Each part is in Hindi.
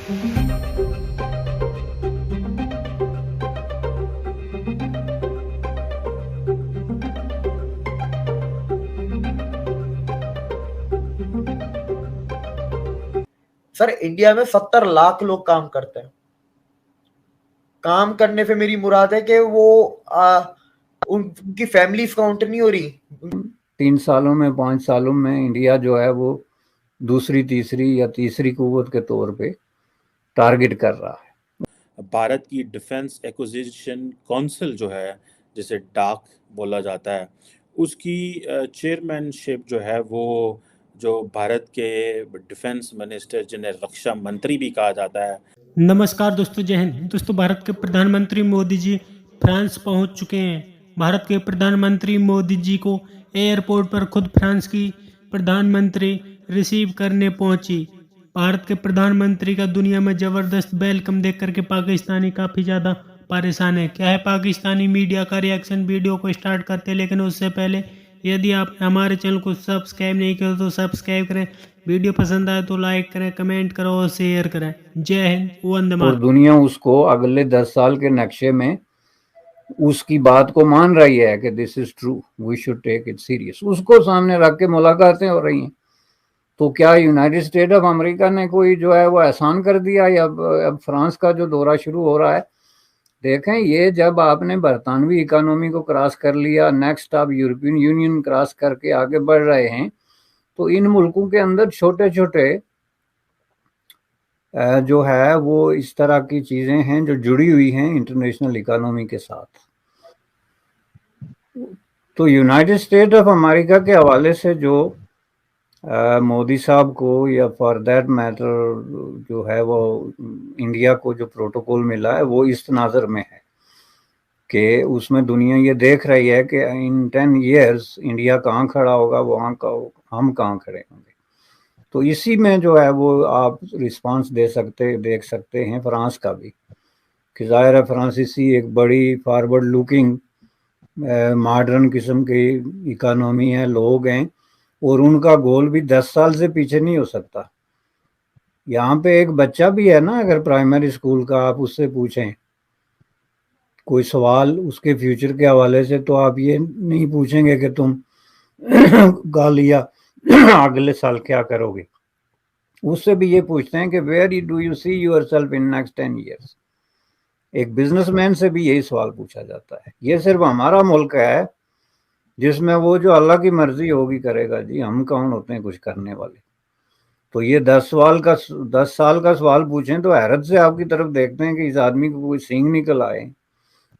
सर इंडिया में 70 लाख लोग काम करते हैं। काम करने से मेरी मुराद है कि वो उनकी फैमिलीज काउंट नहीं हो रही। 3 सालों में 5 सालों में इंडिया जो है वो दूसरी तीसरी या तीसरी कुव्वत के तौर पे टारगेट कर रहा है। भारत की डिफेंस एक्विजिशन काउंसिल जो है, जिसे डाक बोला जाता है, उसकी चेयरमैनशिप जो है वो जो भारत के डिफेंस मिनिस्टर, जिन्हें रक्षा मंत्री भी कहा जाता है। नमस्कार दोस्तों, जय हिंद। दोस्तों, भारत के प्रधानमंत्री मोदी जी फ्रांस पहुंच चुके हैं। भारत के प्रधानमंत्री मोदी जी को एयरपोर्ट पर खुद फ्रांस की प्रधानमंत्री रिसीव करने पहुंची। भारत के प्रधानमंत्री का दुनिया में जबरदस्त वेलकम देख करके पाकिस्तानी काफ़ी ज़्यादा परेशान है। क्या है पाकिस्तानी मीडिया का रिएक्शन। वीडियो को स्टार्ट करते, लेकिन उससे पहले यदि आप हमारे चैनल को सब्सक्राइब नहीं करें तो सब्सक्राइब करें। वीडियो पसंद आए तो लाइक करें, कमेंट करो और शेयर करें। जय हिंद, वंदे मातरम। और दुनिया उसको अगले 10 साल के नक्शे में उसकी बात को मान रही है कि this is true, we should take it serious. उसको सामने रख के मुलाकातें हो रही हैं। तो क्या यूनाइटेड स्टेट ऑफ अमेरिका ने कोई जो है वो एहसान कर दिया, या अब फ्रांस का जो दौरा शुरू हो रहा है। देखें, ये जब आपने बरतानवी इकोनॉमी को क्रॉस कर लिया, नेक्स्ट आप यूरोपियन यूनियन क्रॉस करके आगे बढ़ रहे हैं, तो इन मुल्कों के अंदर छोटे छोटे जो है वो इस तरह की चीज़ें हैं जो जुड़ी हुई हैं इंटरनेशनल इकोनॉमी के साथ। तो यूनाइटेड स्टेट ऑफ अमेरिका के हवाले से जो मोदी साहब को, या फॉर दैट मैटर जो है वो इंडिया को जो प्रोटोकॉल मिला है, वो इस तनाज़र में है कि उसमें दुनिया ये देख रही है कि इन 10 years इंडिया कहाँ खड़ा होगा, वहाँ का हम कहाँ खड़े होंगे। तो इसी में जो है वो आप रिस्पांस देख सकते हैं फ्रांस का भी, कि ज़ाहिर है फ्रांसीसी एक बड़ी फॉरवर्ड लुकिंग मॉडर्न किस्म की इकानॉमी है, लोग हैं, और उनका गोल भी 10 साल से पीछे नहीं हो सकता। यहाँ पे एक बच्चा भी है ना, अगर प्राइमरी स्कूल का आप उससे पूछें कोई सवाल उसके फ्यूचर के हवाले से, तो आप ये नहीं पूछेंगे कि तुम गालिया अगले साल क्या करोगे। उससे भी ये पूछते हैं कि where do you see yourself in next 10 years। एक बिजनेसमैन से भी यही सवाल पूछा जाता है। ये सिर्फ हमारा मुल्क है जिसमें वो जो अल्लाह की मर्जी होगी करेगा जी, हम कौन होते हैं कुछ करने वाले। तो ये 10 साल का सवाल पूछें तो हैरत से आपकी तरफ देखते हैं कि इस आदमी को कोई सींग निकल आए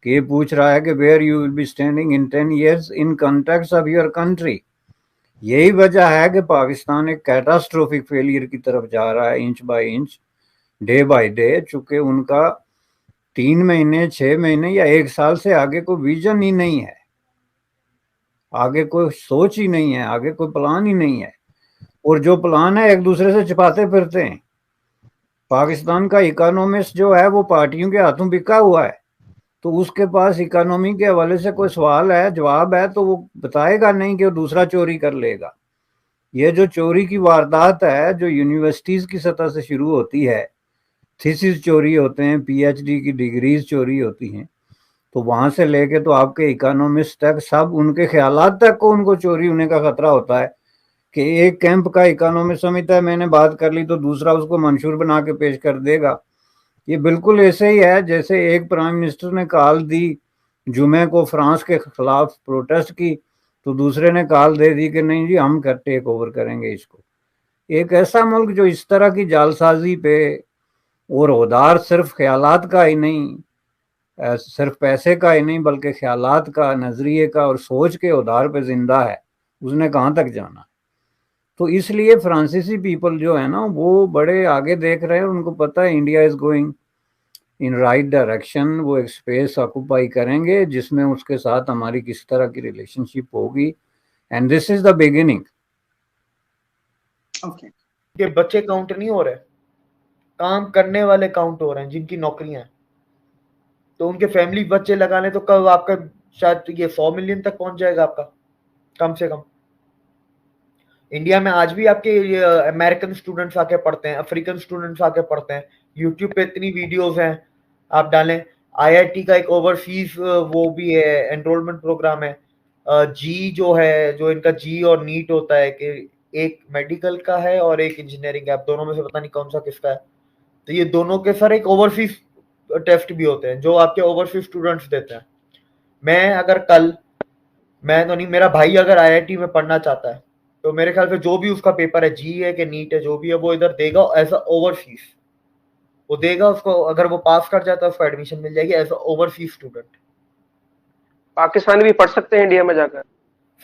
कि ये पूछ रहा है कि where you will be standing in 10 years in context of your country. यही वजह है कि पाकिस्तान एक कैटास्ट्रोफिक फेलियर की तरफ जा रहा है, inch by inch, day by day, चूंकि उनका 3 महीने 6 महीने या 1 साल से आगे कोई विजन ही नहीं है, आगे कोई सोच ही नहीं है, आगे कोई प्लान ही नहीं है, और जो प्लान है एक दूसरे से छिपाते फिरते हैं। पाकिस्तान का इकोनॉमिस्ट जो है वो पार्टियों के हाथों बिका हुआ है, तो उसके पास इकोनॉमी के हवाले से कोई सवाल है, जवाब है, तो वो बताएगा नहीं कि वो दूसरा चोरी कर लेगा। ये जो चोरी की वारदात है जो यूनिवर्सिटीज़ की सतह से शुरू होती है, थीसिस चोरी होते हैं, पीएचडी की डिग्रीज चोरी होती हैं, तो वहाँ से लेके तो आपके इकोनॉमिस्ट तक सब उनके ख्यालात तक को उनको चोरी होने का खतरा होता है कि एक कैंप का इकोनॉमिस्ट समझता है मैंने बात कर ली तो दूसरा उसको मंशूर बना के पेश कर देगा। ये बिल्कुल ऐसे ही है जैसे एक प्राइम मिनिस्टर ने कॉल दी जुमे को फ्रांस के खिलाफ प्रोटेस्ट की, तो दूसरे ने कॉल दे दी कि नहीं जी हम टेक ओवर करेंगे इसको। एक ऐसा मुल्क जो इस तरह की जालसाजी पे, और उदार सिर्फ ख्यालात का ही नहीं, सिर्फ पैसे का ही नहीं, बल्कि ख्यालात का, नजरिए का और सोच के उधार पे जिंदा है, उसने कहाँ तक जाना। तो इसलिए फ्रांसीसी पीपल जो है ना वो बड़े आगे देख रहे हैं, उनको पता है India is going in right direction. वो एक स्पेस ऑक्यूपाई करेंगे जिसमें उसके साथ हमारी किस तरह की रिलेशनशिप होगी, and this is the beginning. Okay, के बच्चे काउंट नहीं हो रहे, काम करने वाले काउंट हो रहे हैं जिनकी नौकरियां हैं। तो उनके फैमिली बच्चे लगाने तो कब आपका शायद ये 100 मिलियन तक पहुंच जाएगा आपका, कम से कम। इंडिया में आज भी आपके अमेरिकन स्टूडेंट्स आके पढ़ते हैं, अफ्रीकन स्टूडेंट्स आके पढ़ते हैं। यूट्यूब पे इतनी वीडियोस हैं, आप डालें। आईआईटी का एक ओवरसीज वो भी है, एनरोलमेंट प्रोग्राम है। जी जो है, जो इनका जी और नीट होता है कि एक मेडिकल का है और एक इंजीनियरिंग का, दोनों में से पता नहीं कौन सा किसका है। तो ये दोनों के सर एक ओवरसीज टेस्ट भी होते हैं जो आपके ओवरसीज स्टूडेंट्स देते हैं। मैं अगर कल, मैं तो नहीं, मेरा भाई अगर आईआईटी में पढ़ना चाहता है तो मेरे ख्याल से जो भी उसका पेपर है, जी है कि नीट है, जो भी है, वो इधर देगा एज अ ओवरसीज। वो देगा, उसको अगर वो पास कर जाता है उसको एडमिशन मिल जाएगी as a overseas student. Pakistani भी पढ़ सकते हैं इंडिया में जाकर?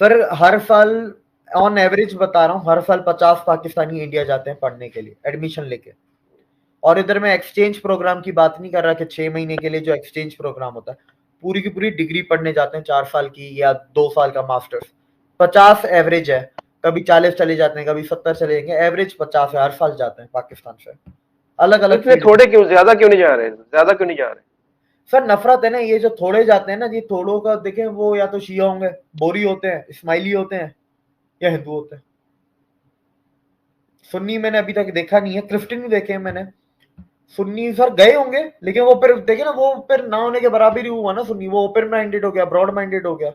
सर हर साल ऑन एवरेज बता रहा हूँ, हर साल 50 पाकिस्तानी इंडिया जाते हैं पढ़ने के लिए एडमिशन लेके। और इधर मैं एक्सचेंज प्रोग्राम की बात नहीं कर रहा कि 6 महीने के लिए जो एक्सचेंज प्रोग्राम होता है, पूरी की पूरी डिग्री पढ़ने जाते हैं 4 साल की या 2 साल का मास्टर्स। 50 एवरेज है, कभी 40 चले जाते हैं, कभी 70 चले जाएंगे, एवरेज 50 है, हर साल जाते हैं पाकिस्तान से। अलग अलग इतने थोड़े क्यों, ज्यादा क्यों नहीं जा रहे? ज्यादा क्यों नहीं जा रहे? सर नफरत है ना, ये जो थोड़े जाते हैं ना, ये थोड़ों का देखें, वो या तो शिया होंगे, बोरी होते हैं, इस्माइली होते हैं, या हिंदू होते हैं। सुन्नी मैंने अभी तक देखा नहीं है, क्रिश्चियन भी देखे हैं मैंने। सुन्नी सर गए होंगे, लेकिन वो फिर देखे ना, वो फिर ना होने के बराबर ही हुआ ना सुन्नी, वो ओपन माइंडेड हो गया, ब्रॉड माइंडेड हो गया।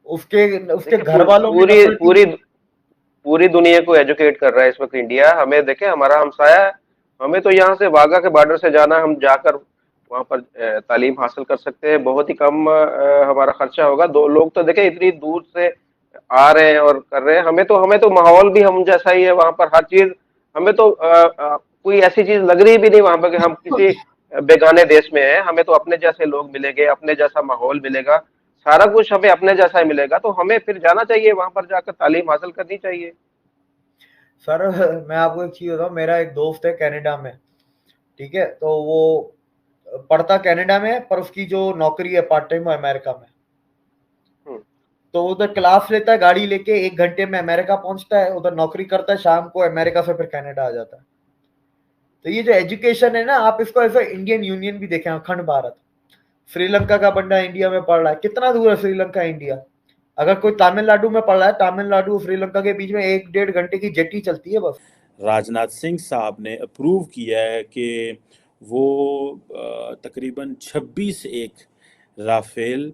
उसके उसके देखिए घर वालों में पूरी नफरत पूरी पूरी दुनिया को एजुकेट कर रहा है इस वक्त इंडिया। हमें देखे, हमारा हमसाया है, हमें तो यहाँ से वाघा के बॉर्डर से जाना, हम जाकर वहां पर तालीम हासिल कर सकते हैं। बहुत ही कम हमारा खर्चा होगा। दो लोग तो देखे इतनी दूर से आ रहे हैं और कर रहे हैं। हमें तो माहौल भी हम जैसा ही है वहां पर, हर चीज। हमें तो कोई ऐसी चीज लग रही भी नहीं वहां पर कि हम किसी बेगाने देश में हैं। हमें तो अपने जैसे लोग मिलेंगे, अपने जैसा माहौल मिलेगा, सारा कुछ हमें अपने जैसा ही मिलेगा। तो हमें फिर जाना चाहिए वहां पर, जाकर तालीम हासिल करनी चाहिए। सर मैं आपको एक चीज बताऊं, मेरा एक दोस्त है कनाडा में, ठीक है, तो वो पढ़ता कनाडा में है, पर उसकी जो नौकरी है पार्ट टाइम, वो अमेरिका में। हम्म। तो उधर क्लास लेता है गाड़ी लेके, 1 घंटे में अमेरिका पहुंचता है, उधर नौकरी करता है, शाम को अमेरिका से फिर कनाडा आ जाता है। तो ये जो एजुकेशन है ना, आप इसको ऐसा इंडियन यूनियन भी देखें, अखंड भारत। श्रीलंका का बंदा इंडिया में पढ़ रहा है, कितना दूर है श्रीलंका इंडिया। अगर कोई तमिलनाडु में पढ़ रहा है, तमिलनाडु श्रीलंका के बीच में 1-1.5 घंटे की जेटी चलती है बस। राजनाथ सिंह साहब ने अप्रूव किया है कि वो तकरीबन 26 एक राफेल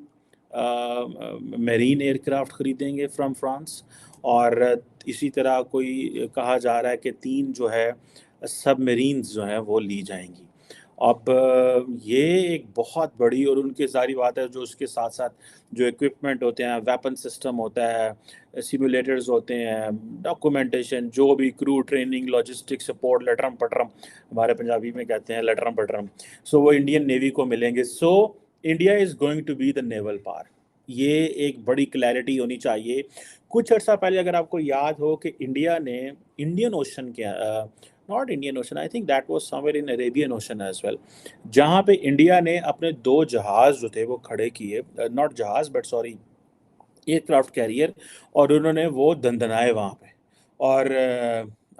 मेरीन एयरक्राफ्ट खरीदेंगे फ्रॉम फ्रांस। और इसी तरह कोई कहा जा रहा है कि 3 जो है सबमरीन्स जो हैं वो ली जाएंगी। अब ये एक बहुत बड़ी, और उनकी सारी बात है, जो उसके साथ साथ जो इक्विपमेंट होते हैं, वेपन सिस्टम होता है, सिमुलेटर्स होते हैं, डॉक्यूमेंटेशन, जो भी क्रू ट्रेनिंग, लॉजिस्टिक सपोर्ट, लटरम पटरम, हमारे पंजाबी में कहते हैं लटरम पटरम, सो वो इंडियन नेवी को मिलेंगे। So India is going to be the naval power. ये एक बड़ी क्लैरिटी होनी चाहिए। कुछ अर्सा पहले अगर आपको याद हो कि इंडिया ने इंडियन ओशन के not Indian ocean, I think that was somewhere in Arabian ocean as well, जहाँ पे इंडिया ने अपने 2 जहाज़ जो थे वो खड़े किए, नॉट जहाज़ बट सॉरी एयरक्राफ्ट कैरियर, और उन्होंने वो दंदनाए वहाँ पे। और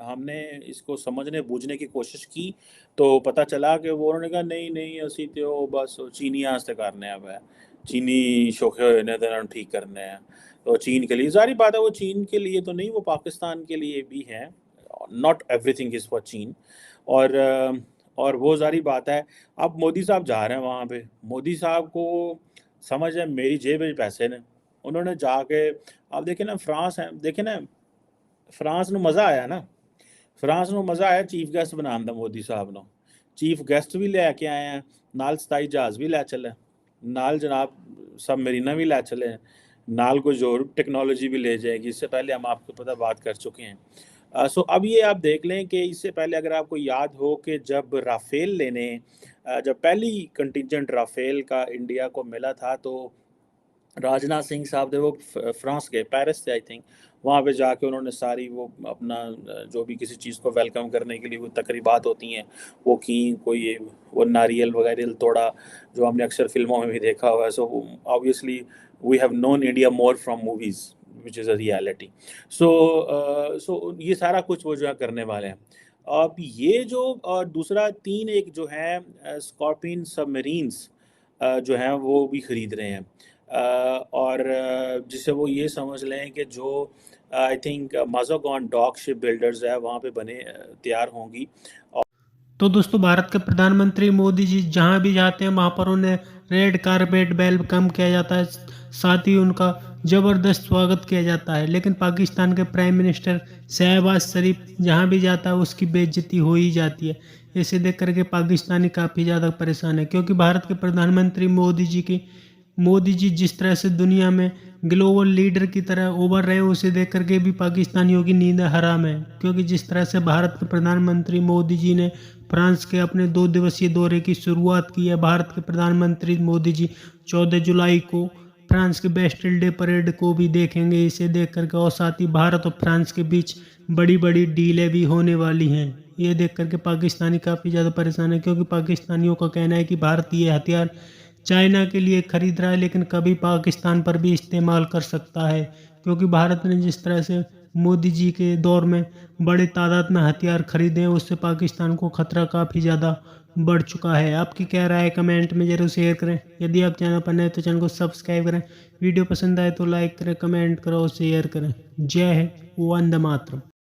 हमने इसको समझने बूझने की कोशिश की तो पता चला कि वो, उन्होंने कहा नहीं नहीं असी तो बस चीनियां आस्ते करने हैं, चीनी शौके हुए ने तो ठीक करने हैं। तो चीन के लिए, जारी बात है, वो चीन के लिए तो नहीं, वो पाकिस्तान के लिए भी हैं। नॉट एवरीथिंग इज़ फॉर चीन। और वो जारी बात है। अब मोदी साहब जा रहे हैं वहाँ पे, मोदी साहब को समझ है मेरी जेब में पैसे ने, उन्होंने जाके, आप देखें ना फ्रांस है, देखें ना फ्रांस में मज़ा आया ना, फ्रांस में मज़ा आया चीफ गेस्ट बनाने दा मोदी साहब ने। चीफ गेस्ट भी लैके आए हैं, नाल 27 जहाज़ भी लै चले, नाल जनाब सबमरीना भी लै चले, नाल कुछ और टेक्नोलॉजी भी ले जाएगी। इससे पहले हम आपको पता बात कर चुके हैं। सो अब ये आप देख लें कि इससे पहले अगर आपको याद हो कि जब राफेल लेने, जब पहली कंटिजेंट राफेल का इंडिया को मिला था, तो राजनाथ सिंह साहब थे वो फ्रांस गए, पेरिस से आई थिंक, वहाँ पे जाके उन्होंने सारी वो अपना जो भी किसी चीज़ को वेलकम करने के लिए वो तकरीबात होती हैं वो की, कोई वो नारियल वगैरह तोड़ा, जो हमने अक्सर फिल्मों में भी देखा हुआ है। So obviously we have known India more from movies which is a reality. So ये सारा कुछ वो जो है करने वाले हैं। अब ये जो दूसरा 3 एक जो है स्कॉर्पियन सबमरीन्स जो हैं वो भी ख़रीद रहे हैं। और जिससे वो ये समझ लें कि जो I think Mazagon dock ship builders है वहाँ पे बने तैयार होंगी। तो दोस्तों भारत के प्रधानमंत्री मोदी जी जहां भी जाते हैं वहां पर उन्हें रेड कारपेट वेलकम किया जाता है, साथ ही उनका ज़बरदस्त स्वागत किया जाता है। लेकिन पाकिस्तान के प्राइम मिनिस्टर शहबाज शरीफ जहां भी जाता है उसकी बेइज्जती हो ही जाती है। इसे देख करके पाकिस्तानी काफ़ी ज़्यादा परेशान है, क्योंकि भारत के प्रधानमंत्री मोदी जी जिस तरह से दुनिया में ग्लोबल लीडर की तरह उभर रहे हैं उसे देख करके भी पाकिस्तानियों की नींद हराम है। क्योंकि जिस तरह से भारत के प्रधानमंत्री मोदी जी ने फ्रांस के अपने 2 दिवसीय दौरे की शुरुआत की है, भारत के प्रधानमंत्री मोदी जी 14 जुलाई को फ्रांस के बेस्टिल डे परेड को भी देखेंगे। इसे देख करके और साथ ही भारत और फ्रांस के बीच बड़ी बड़ी डीलें भी होने वाली हैं। ये देख करके पाकिस्तानी काफ़ी ज़्यादा परेशान है, क्योंकि पाकिस्तानियों का कहना है कि भारत ये हथियार चाइना के लिए खरीद रहा है लेकिन कभी पाकिस्तान पर भी इस्तेमाल कर सकता है। क्योंकि भारत ने जिस तरह से मोदी जी के दौर में बड़े तादाद में हथियार खरीदे हैं उससे पाकिस्तान को खतरा काफ़ी ज़्यादा बढ़ चुका है। आपकी क्या राय है कमेंट में जरूर शेयर करें। यदि आप चैनल पर नए तो चैनल को सब्सक्राइब करें, वीडियो पसंद आए तो लाइक करें, कमेंट करें और शेयर करें। जय हिंद, वंदे मातरम।